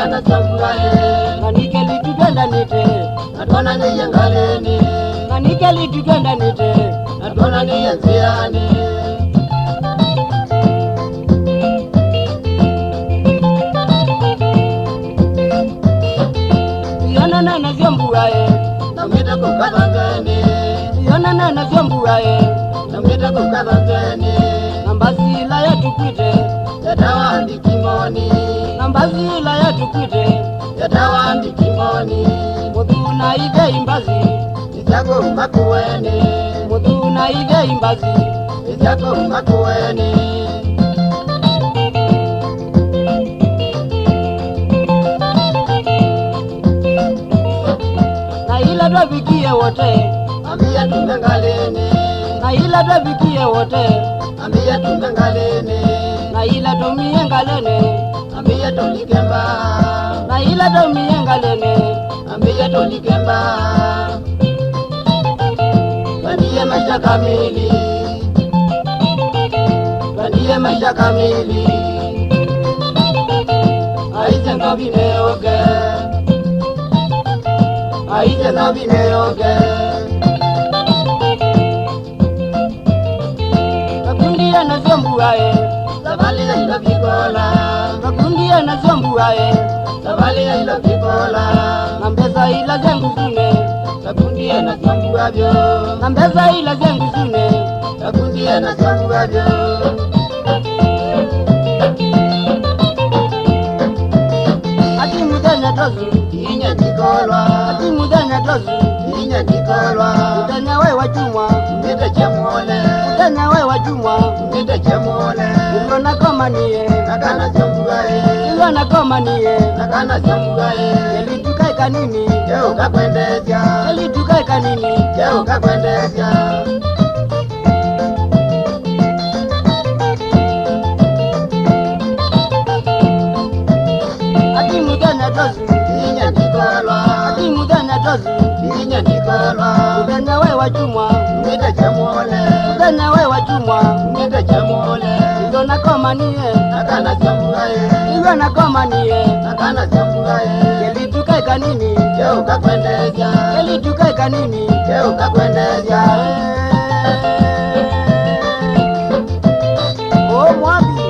nakana sambuaye Nanikeli tugenda nite natona niye ngaleni Nanikeli tugenda nite natona niye nziani Yonana na vyombuaye namwita kukabanzeni Yonana na vyombuaye namwita kukabanzeni Nambazila yetu kwite yatawandi kimoni Nambazila yetu kwite yatawandi kimoni Muduna ige imbazi isyako umakuweni Muduna ige imbazi isyako umakuweni Na ila twafikie wote ambia tumengaleni Na ila twafikie wote ambia tumengaleni Na ila tumie ngalene ambia tolikemba Na ila tumie ngalene ambia tolikemba Twandiye maisha kamili Twandiye maisha kamili Aize ngabineoge Aize ngabineoge Kakundia na vyombuaye Sabali ya ilo vikola Kakundia na vyombuaye Sabali ya ilo vikola Nambeza ila zengu zune Takundiye na sambu avyo Nambeza ila zengu zune Takundiye na sambu avyo Ati mudanya tozu Inya jikolwa Ati mudanya tozu Inya jikolwa Mudanya we wachumwa Mita chemole Mudanya we wachumwa Mita chemole Ilo nakoma niye Nakana sambu ae Ilo nakoma niye Nakana sambu ae Eli tukai kanini Jeo kakwendesya Eli tukai kanini Jeo kakwendesya Ati mudanya tozu Inya jikolwa Ati mudanya tozu Inya jikolwa Mudanya we wachumwa Mita chemole Mudanya we wachumwa Mita chemole Ilo nakoma niye Nakana sambu ae Ilo nakoma niye Nakana sambu ae Eli tukai kanini Jeo kakwendesya Eli tukai kanini Jeo kakwendesya Oh mwabi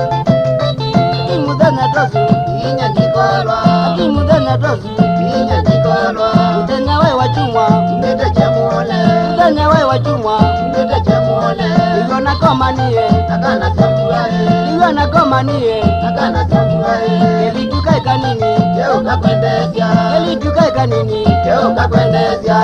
Ati mudanya tozu Inya jikolwa Ati mudanya tozu Inya jikolwa Mudanya we wachumwa Mita chemole Mudanya we wachumwa Mita chemole Ilo nakoma niye Nakana sambu ae Ilo nakoma niye Nakana sambu ae Eli tukai kanini Jeo kakwendesya Eli tukai kanini Jeo kakwendesya